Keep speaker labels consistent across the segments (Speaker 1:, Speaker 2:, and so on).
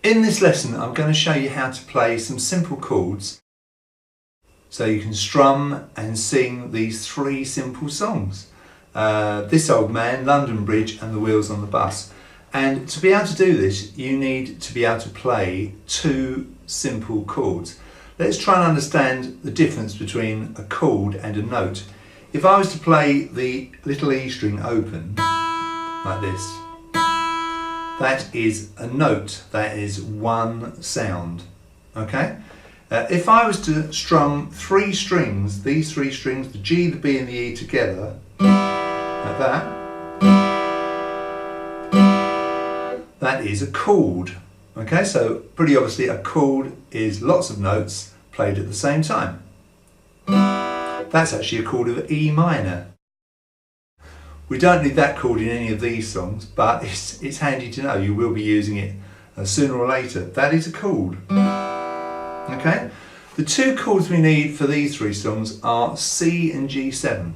Speaker 1: In this lesson, I'm going to show you how to play some simple chords so you can strum and sing these three simple songs. This Old Man, London Bridge and The Wheels on the Bus. And to be able to do this, you need to be able to play two simple chords. Let's try and understand the difference between a chord and a note. If I was to play the little E string open, like this, that is a note, that is one sound, okay? If I was to strum three strings, these three strings, the G, the B and the E together, like that is a chord, okay? So pretty obviously a chord is lots of notes played at the same time. That's actually a chord of E minor. We don't need that chord in any of these songs, but it's handy to know. You will be using it sooner or later. That is a chord. Okay? The two chords we need for these three songs are C and G7.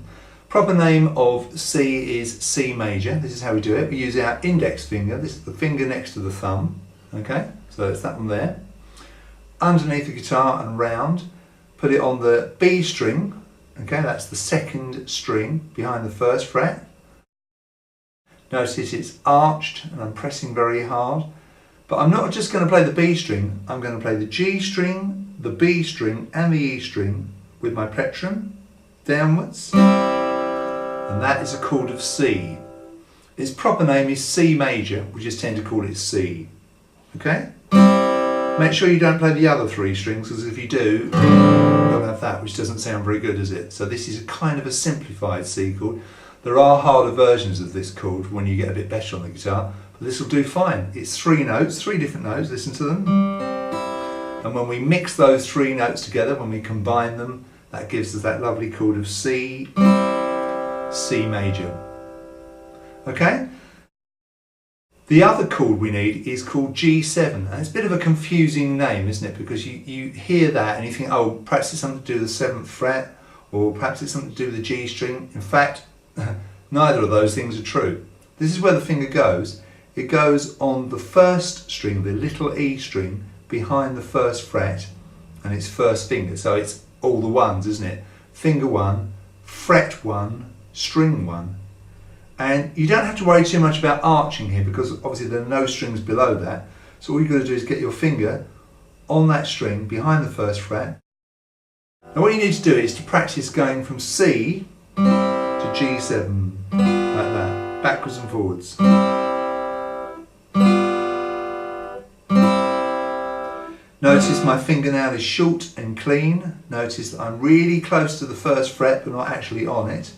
Speaker 1: Proper name of C is C major. This is how we do it. We use our index finger. This is the finger next to the thumb. Okay? So it's that one there. Underneath the guitar and round. Put it on the B string. Okay? That's the second string behind the first fret. Notice it's arched and I'm pressing very hard. But I'm not just going to play the B string, I'm going to play the G string, the B string and the E string with my plectrum downwards. And that is a chord of C. Its proper name is C major, we just tend to call it C. Okay? Make sure you don't play the other three strings, because if you do, you'll have that, which doesn't sound very good, does it? So this is a kind of a simplified C chord. There are harder versions of this chord when you get a bit better on the guitar, but this will do fine. It's three notes, three different notes, listen to them. And when we mix those three notes together, when we combine them, that gives us that lovely chord of C, C major. Okay? The other chord we need is called G7, and it's a bit of a confusing name, isn't it? Because you hear that and you think, oh, perhaps it's something to do with the 7th fret, or perhaps it's something to do with the G string. In fact, neither of those things are true. This is where the finger goes. It goes on the first string, the little E string, behind the first fret, and its first finger. So it's all the ones, isn't it? Finger 1, fret 1, string 1. And you don't have to worry too much about arching here, because obviously there are no strings below that. So all you've got to do is get your finger on that string behind the first fret. Now what you need to do is to practice going from C to G7, like that, backwards and forwards. Notice my fingernail is short and clean. Notice that I'm really close to the first fret but not actually on it.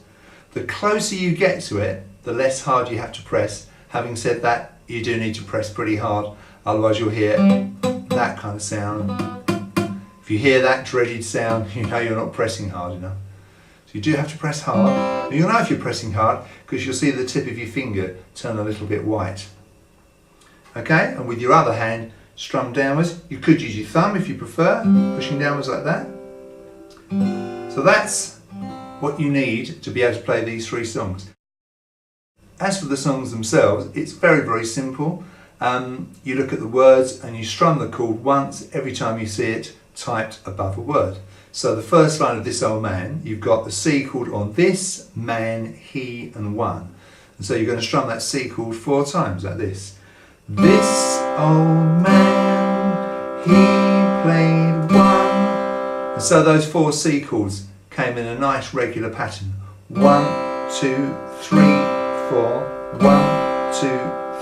Speaker 1: The closer you get to it, the less hard you have to press. Having said that, you do need to press pretty hard, otherwise you'll hear that kind of sound. If you hear that dreaded sound, you know you're not pressing hard enough. So you do have to press hard. You'll know if you're pressing hard because you'll see the tip of your finger turn a little bit white. Okay, and with your other hand, strum downwards. You could use your thumb if you prefer, pushing downwards like that. So that's what you need to be able to play these three songs. As for the songs themselves, it's very, very simple. You look at the words and you strum the chord once every time you see it typed above a word. So the first line of This Old Man, you've got the C chord on this, man, he and one. And so you're going to strum that C chord 4 times like this. This old man, he played one. And so those 4 C chords came in a nice regular pattern. 1, 2, 3, 4. 1, 2,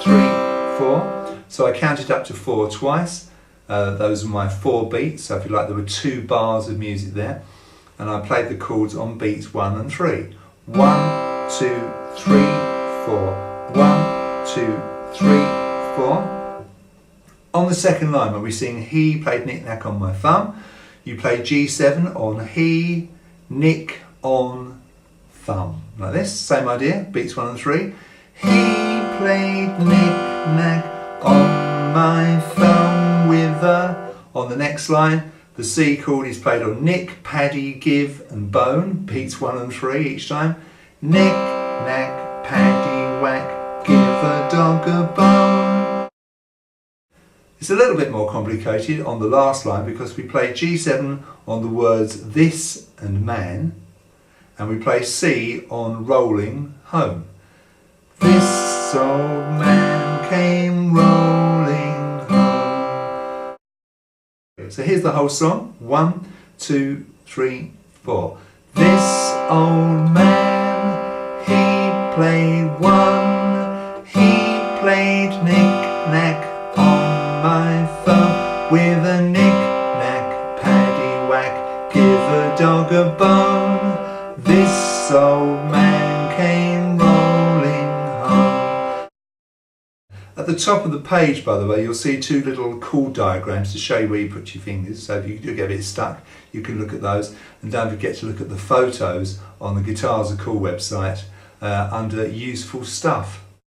Speaker 1: 3, 4. So I counted up to 4 twice. Those are my 4 beats, so if you like there were 2 bars of music there, and I played the chords on beats 1 and 3. 1, 2, 3, 4. 1, 2, 3, 4. On the second line when we sing he played knick-knack on my thumb, you play G7 on he, nick on thumb. Like this, same idea, beats 1 and 3. He played knick-knack on my thumb with a... On the next line, the C chord is played on nick, paddy, give and bone, beats 1 and 3 each time. Nick, knack, paddy, whack, give a dog a bone. It's a little bit more complicated on the last line because we play G7 on the words this and man, and we play C on rolling home. This old man came rolling home. So here's the whole song. 1, 2, 3, 4. This old man, he played one, he played knick-knack on my thumb with a knick-knack, paddy-whack, give a dog a bone. This old man came rolling home. At the top of the page, by the way, you'll see 2 little chord diagrams to show you where you put your fingers, so if you do get a bit stuck, you can look at those. And don't forget to look at the photos on the Guitars Are Cool website under useful stuff.